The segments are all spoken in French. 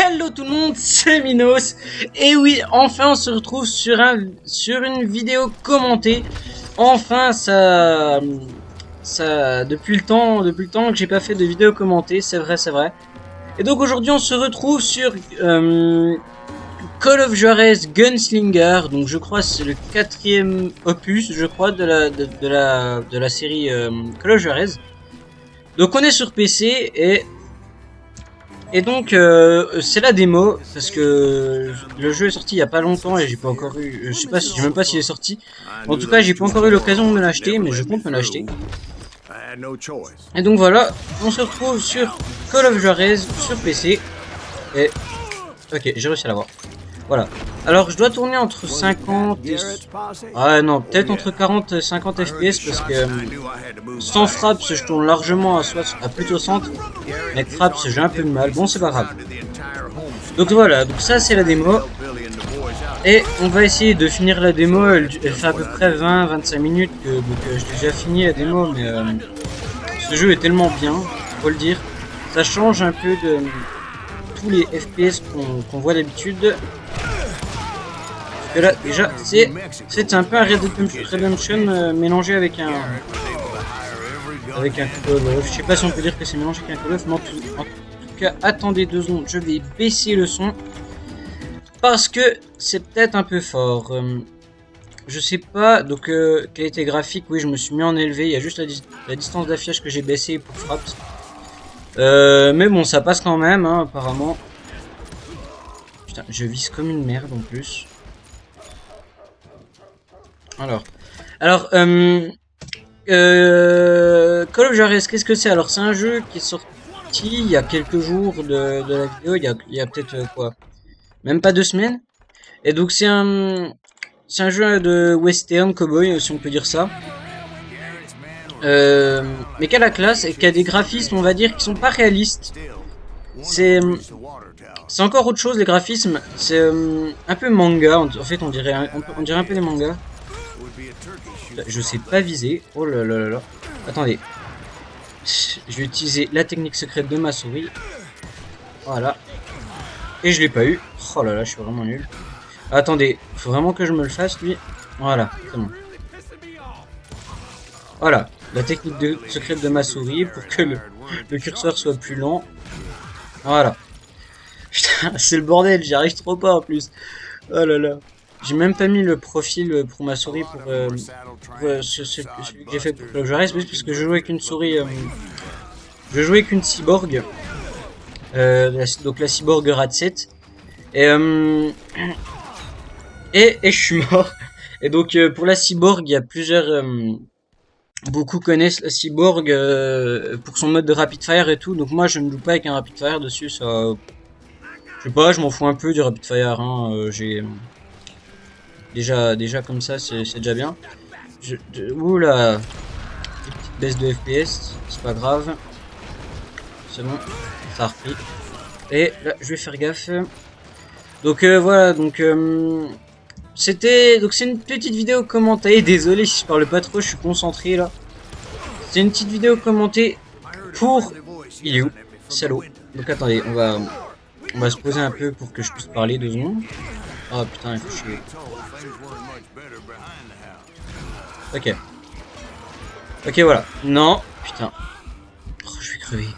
Hello tout le monde, c'est Minos. Et oui, enfin on se retrouve sur une vidéo commentée. Enfin ça depuis le temps que j'ai pas fait de vidéo commentée, c'est vrai. Et donc aujourd'hui on se retrouve sur Call of Juarez Gunslinger. Donc je crois que c'est le 4e opus, je crois, de la série Call of Juarez. Donc on est sur PC et donc c'est la démo parce que le jeu est sorti il y a pas longtemps et j'ai pas encore eu, je sais même pas s'il est sorti. En tout cas, j'ai pas encore eu l'occasion de me l'acheter, mais je compte me l'acheter. Et donc voilà, on se retrouve sur Call of Juarez sur PC et ok, j'ai réussi à l'avoir. Voilà. Alors je dois tourner entre 50 et... Ah non, peut-être entre 40 et 50 FPS parce que sans fraps je tourne largement à plus de 60. Avec fraps j'ai un peu de mal, bon c'est pas grave. Donc voilà, donc ça c'est la démo. Et on va essayer de finir la démo, elle fait à peu près 20-25 minutes donc j'ai déjà fini la démo, mais ce jeu est tellement bien, faut le dire. Ça change un peu de tous les FPS qu'on voit d'habitude. Parce que là déjà c'est un peu un Red Dead Redemption mélangé avec un Call of. Je sais pas si on peut dire que c'est mélangé avec un Call of, mais en tout cas attendez 2 secondes, je vais baisser le son parce que c'est peut-être un peu fort. Je sais pas, donc qualité graphique, oui je me suis mis en élevé, il y a juste la distance d'affichage que j'ai baissé pour fraps. Mais bon ça passe quand même hein, apparemment. Putain, je vise comme une merde en plus. Alors Call of Juarez, qu'est-ce que c'est? Alors c'est un jeu qui est sorti il y a quelques jours de la vidéo, il y a peut-être quoi, même pas 2 semaines. Et donc c'est un jeu de western cowboy si on peut dire ça. Mais qui a la classe et qui a des graphismes on va dire qui sont pas réalistes. C'est encore autre chose les graphismes, c'est un peu manga en fait, on dirait un peu des mangas. Je sais pas viser. Oh là là là là. Attendez. Je vais utiliser la technique secrète de ma souris. Voilà. Et je l'ai pas eu. Oh là là, je suis vraiment nul. Attendez, faut vraiment que je me le fasse lui. Voilà, c'est bon. Voilà, la technique secrète de ma souris pour que le curseur soit plus lent. Voilà. Putain, c'est le bordel, j'y arrive trop pas en plus. Oh là là. J'ai même pas mis le profil pour ma souris pour celui que j'ai fait pour Call of Juarez, parce que je jouais avec une souris, je jouais avec une cyborg, donc la cyborg Ratset, et je suis mort. Et donc pour la cyborg, il y a plusieurs, beaucoup connaissent la cyborg pour son mode de rapid fire et tout. Donc moi je ne joue pas avec un rapid fire dessus, ça, je sais pas, je m'en fous un peu du rapid fire, hein, j'ai Déjà comme ça c'est déjà bien. Oula, petite baisse de FPS, c'est pas grave. C'est bon, ça a repris. Et là je vais faire gaffe. Donc voilà, donc c'est une petite vidéo commentée. Désolé si je parle pas trop, je suis concentré là. C'est une petite vidéo commentée pour... Il est où? Salaud. Donc attendez, on va se poser un peu pour que je puisse parler 2 secondes. Oh putain, il faut chier. Ok. Ok, voilà. Non, putain. Oh, je vais crever.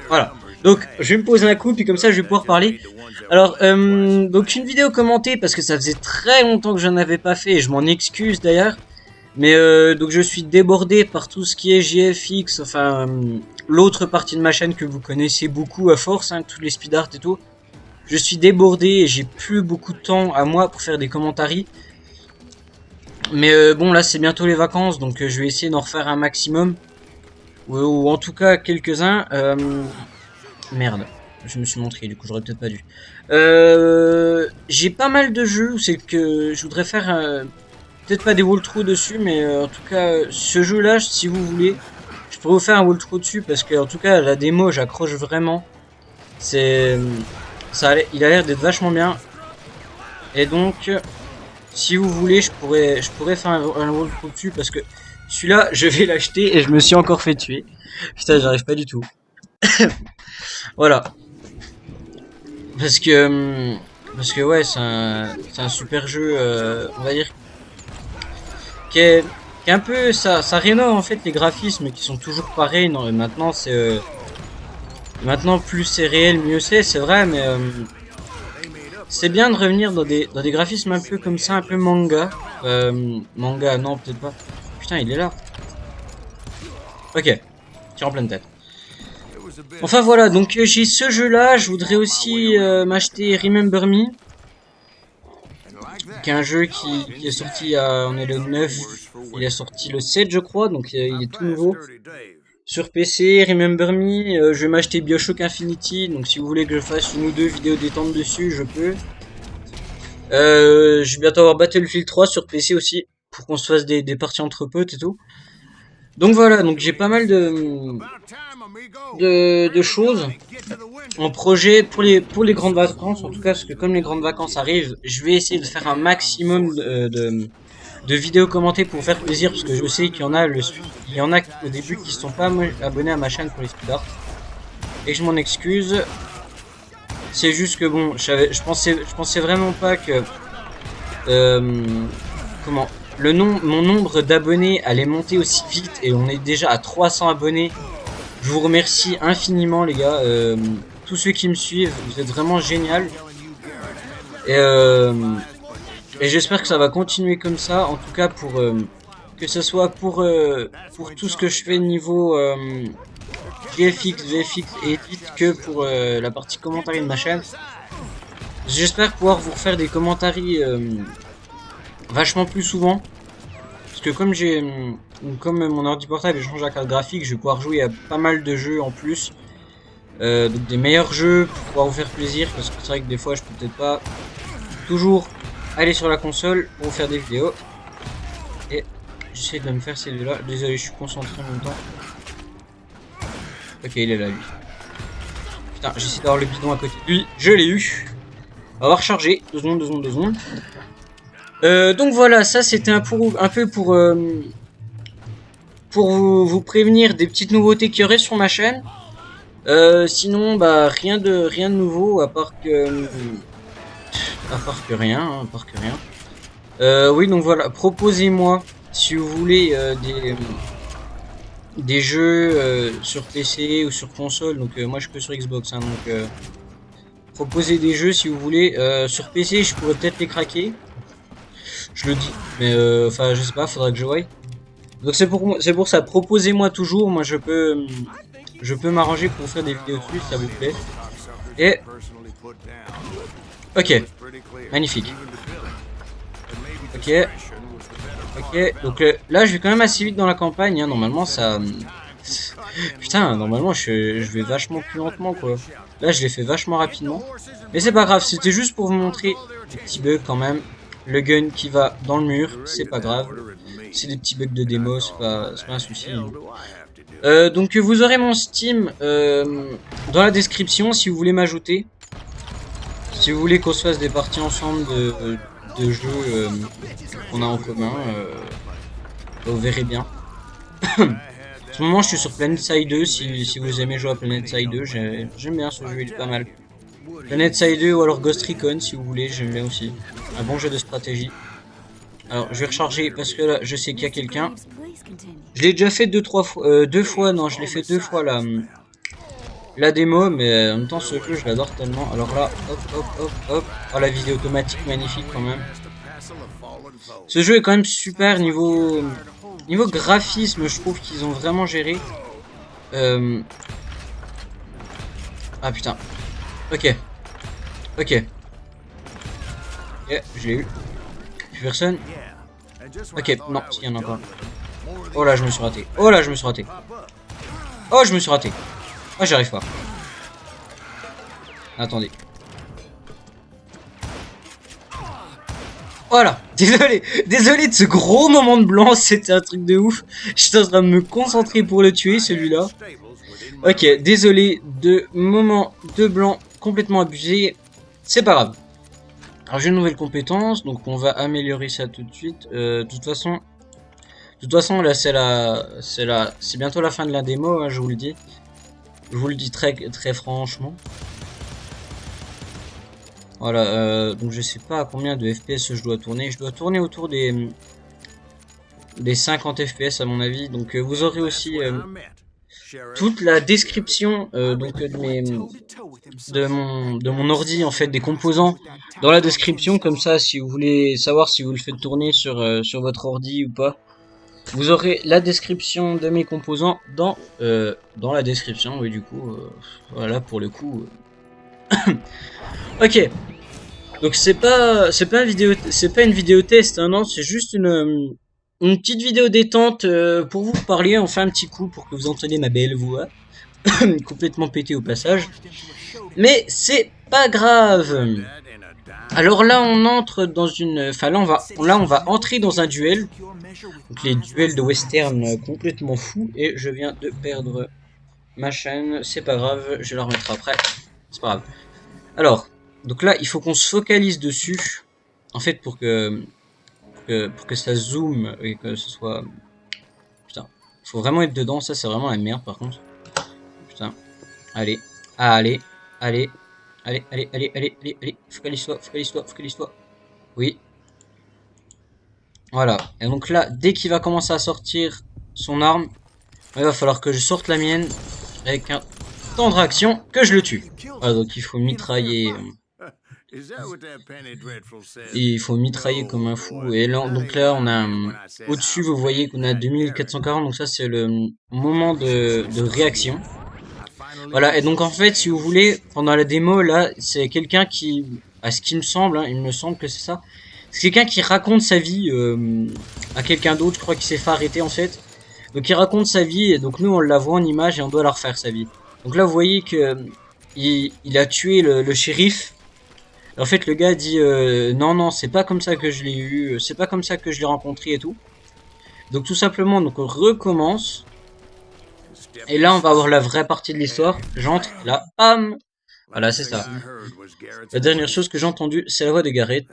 Voilà. Donc, je vais me poser un coup, puis comme ça, je vais pouvoir parler. Alors, donc une vidéo commentée, parce que ça faisait très longtemps que je n'en avais pas fait, et je m'en excuse d'ailleurs. Mais donc je suis débordé par tout ce qui est GFX, enfin l'autre partie de ma chaîne que vous connaissez beaucoup à force, hein, tous les speed art et tout. Je suis débordé et j'ai plus beaucoup de temps à moi pour faire des commentaries. Mais bon là c'est bientôt les vacances, donc je vais essayer d'en refaire un maximum. Ou en tout cas quelques-uns. Merde, je me suis montré, du coup j'aurais peut-être pas dû. J'ai pas mal de jeux où c'est que je voudrais faire... peut-être pas des walkthroughs dessus, mais en tout cas, ce jeu-là, si vous voulez, je pourrais vous faire un walkthrough dessus, parce que en tout cas, la démo, j'accroche vraiment. Il a l'air d'être vachement bien. Et donc, si vous voulez, je pourrais faire un walkthrough dessus, parce que celui-là, je vais l'acheter et je me suis encore fait tuer. Putain, j'arrive pas du tout. Voilà. Parce que ouais, c'est un super jeu, on va dire, qui est un peu, ça rénove en fait les graphismes qui sont toujours pareils. Non, maintenant maintenant plus c'est réel, mieux c'est vrai, mais c'est bien de revenir dans des graphismes un peu comme ça, un peu manga. Manga, non, peut-être pas. Putain, il est là. Ok, tire en pleine tête. Enfin voilà, donc j'ai ce jeu-là. Je voudrais aussi m'acheter Remember Me, qui est un jeu qui est sorti, on est le 9, il est sorti le 7 je crois, donc il est tout nouveau. Sur PC, Remember Me, je vais m'acheter Bioshock Infinity, donc si vous voulez que je fasse une ou deux vidéos détente dessus, je peux. Je vais bientôt avoir Battlefield 3 sur PC aussi, pour qu'on se fasse des parties entre potes et tout. Donc voilà, donc j'ai pas mal de choses en projet pour les grandes vacances, en tout cas, parce que comme les grandes vacances arrivent, je vais essayer de faire un maximum de vidéos commentées pour faire plaisir, parce que je sais qu'il y en a au début qui ne sont pas abonnés à ma chaîne pour les speedart, et je m'en excuse. C'est juste que bon, je pensais vraiment pas que comment mon nombre d'abonnés allait monter aussi vite, et on est déjà à 300 abonnés. Je vous remercie infiniment les gars, tous ceux qui me suivent, vous êtes vraiment génial. Et j'espère que ça va continuer comme ça, en tout cas pour que ce soit pour tout ce que je fais niveau GFX, VFX et edit, que pour la partie commentaire de ma chaîne. J'espère pouvoir vous refaire des commentaires vachement plus souvent, parce que comme mon ordi portable change la carte graphique, je vais pouvoir jouer à pas mal de jeux en plus, donc des meilleurs jeux pour pouvoir vous faire plaisir, parce que c'est vrai que des fois je peux peut-être pas toujours aller sur la console pour faire des vidéos. Et j'essaie de me faire ces deux-là. Désolé, je suis concentré en même temps. Ok, il est là, lui. Putain, j'essaie d'avoir le bidon à côté de lui. Je l'ai eu. On va recharger. 2 secondes, 2 secondes, 2 secondes. Donc voilà, ça c'était un peu pour vous prévenir des petites nouveautés qu'il y aurait sur ma chaîne. Sinon, bah rien de nouveau à part que rien, hein, à part que rien. Oui, donc voilà, proposez-moi si vous voulez des jeux sur PC ou sur console. Donc moi je suis que sur Xbox, hein, donc proposez des jeux si vous voulez. Sur PC, je pourrais peut-être les craquer. Je le dis, mais enfin je sais pas, faudra que je voie. Donc c'est pour ça, proposez-moi toujours. Moi je peux m'arranger pour faire des vidéos dessus si ça vous plaît. Et ok, magnifique. Ok, donc là je vais quand même assez vite dans la campagne, hein. Normalement ça... Putain, normalement je vais vachement plus lentement quoi. Là je l'ai fait vachement rapidement. Mais c'est pas grave, c'était juste pour vous montrer des petits bugs quand même. Le gun qui va dans le mur, c'est pas grave. C'est des petits bugs de démo, c'est pas un souci. Donc vous aurez mon Steam dans la description si vous voulez m'ajouter. Si vous voulez qu'on se fasse des parties ensemble de jeux qu'on a en commun, vous verrez bien. En ce moment je suis sur PlanetSide 2, si vous aimez jouer à PlanetSide 2, j'aime bien ce jeu, il est pas mal. PlanetSide 2 ou alors Ghost Recon si vous voulez, j'aime bien aussi. Un bon jeu de stratégie. Alors je vais recharger parce que là je sais qu'il y a quelqu'un. Je l'ai déjà fait deux fois, non je l'ai fait 2 fois la démo, mais en même temps ce jeu je l'adore tellement. Alors là, hop hop hop hop, oh la vidéo automatique magnifique quand même. Ce jeu est quand même super niveau graphisme, je trouve qu'ils ont vraiment géré. Ah putain. Ok. Ok. Ok, je l'ai eu. Plus personne. Ok, non, s'il y en a pas. Oh là, je me suis raté. Oh là, je me suis raté. Oh, je me suis raté. Oh, j'y arrive pas. Attendez. Voilà. Désolé de ce gros moment de blanc. C'était un truc de ouf. J'étais en train de me concentrer pour le tuer, celui-là. Ok, désolé de moment de blanc complètement abusé. C'est pas grave. Alors j'ai une nouvelle compétence, donc on va améliorer ça tout de suite. De toute façon là c'est bientôt la fin de la démo, hein, je vous le dis. Je vous le dis très franchement. Voilà, donc je sais pas à combien de FPS je dois tourner. Je dois tourner autour des 50 FPS à mon avis. Donc vous aurez aussi toute la description donc de mon ordi en fait, des composants dans la description, comme ça si vous voulez savoir si vous le faites tourner sur votre ordi ou pas. Vous aurez la description de mes composants dans la description, oui, du coup, voilà, pour le coup. Ok, donc c'est pas une vidéo test, hein, non, c'est juste une petite vidéo détente pour vous parler, enfin un petit coup pour que vous entendiez ma belle voix, complètement pétée au passage. Mais c'est pas grave. Alors là, on entre dans une, enfin là, on va entrer dans un duel. Donc les duels de western complètement fous, et je viens de perdre ma chaîne, c'est pas grave, je la remettrai après, c'est pas grave. Alors, donc là il faut qu'on se focalise dessus, en fait pour que ça zoome et que ce soit, putain, faut vraiment être dedans, ça c'est vraiment la merde par contre, putain, allez, allez, allez, allez, allez, allez, allez, allez, allez, focalise-toi, focalise-toi, focalise-toi, oui. Voilà, et donc là, dès qu'il va commencer à sortir son arme, il va falloir que je sorte la mienne avec un temps de réaction que je le tue. Voilà, donc il faut mitrailler. Il faut mitrailler comme un fou. Et là, donc là, on a au-dessus, vous voyez qu'on a 2440, donc ça c'est le moment de réaction. Voilà, et donc en fait, si vous voulez, pendant la démo, là, c'est quelqu'un qui, à ce qui me semble, hein, il me semble que c'est ça, c'est quelqu'un qui raconte sa vie à quelqu'un d'autre, je crois qu'il s'est fait arrêter en fait. Donc il raconte sa vie, et donc nous on la voit en image et on doit la refaire sa vie. Donc là vous voyez que il a tué le shérif. Et en fait le gars dit non non, c'est pas comme ça que je l'ai eu, c'est pas comme ça que je l'ai rencontré et tout. Donc tout simplement, donc on recommence. Et là on va avoir la vraie partie de l'histoire. J'entre là, bam. Voilà, c'est ça. La dernière chose que j'ai entendue, c'est la voix de Garrett.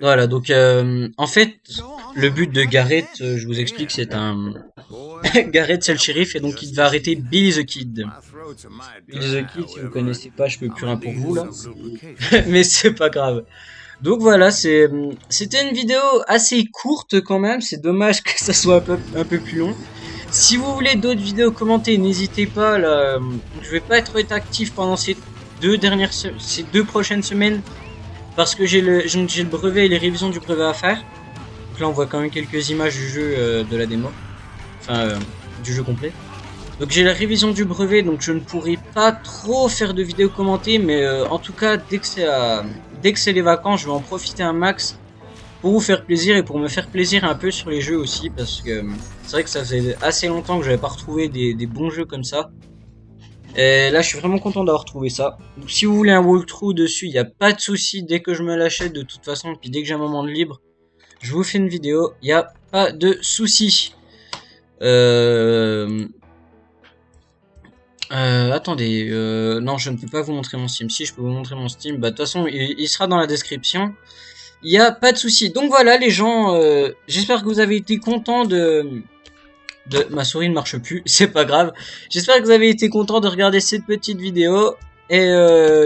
Voilà, donc en fait, le but de Garrett, je vous explique, c'est un... Garrett, c'est le shérif, et donc il va arrêter Billy the Kid. Billy the Kid, si vous connaissez pas, je peux plus rien pour vous, là. Mais c'est pas grave. Donc voilà, c'était une vidéo assez courte quand même, c'est dommage que ça soit un peu plus long. Si vous voulez d'autres vidéos commentées, n'hésitez pas, là, je vais pas être actif pendant ces deux prochaines semaines, parce que j'ai le brevet et les révisions du brevet à faire. Donc là on voit quand même quelques images du jeu de la démo, enfin du jeu complet. Donc j'ai la révision du brevet, donc je ne pourrai pas trop faire de vidéos commentées, mais en tout cas dès que c'est les vacances, je vais en profiter un max pour vous faire plaisir et pour me faire plaisir un peu sur les jeux aussi, parce que c'est vrai que ça faisait assez longtemps que j'avais pas retrouvé des bons jeux comme ça. Et là, je suis vraiment content d'avoir trouvé ça. Donc, si vous voulez un walkthrough dessus, il n'y a pas de souci. Dès que je me l'achète, de toute façon, puis dès que j'ai un moment de libre, je vous fais une vidéo. Il n'y a pas de souci. Attendez. Non, je ne peux pas vous montrer mon Steam. Si, je peux vous montrer mon Steam. Bah, de toute façon, il sera dans la description. Il n'y a pas de souci. Donc voilà, les gens. J'espère que vous avez été contents ma souris ne marche plus, c'est pas grave. J'espère que vous avez été content de regarder cette petite vidéo. Et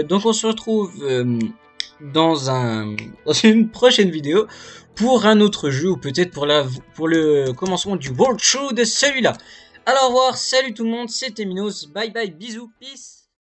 donc on se retrouve dans une prochaine vidéo pour un autre jeu, ou peut-être pour le commencement du walkthrough de celui-là. Alors au revoir, salut tout le monde, c'était Minos, bye bye, bisous, peace.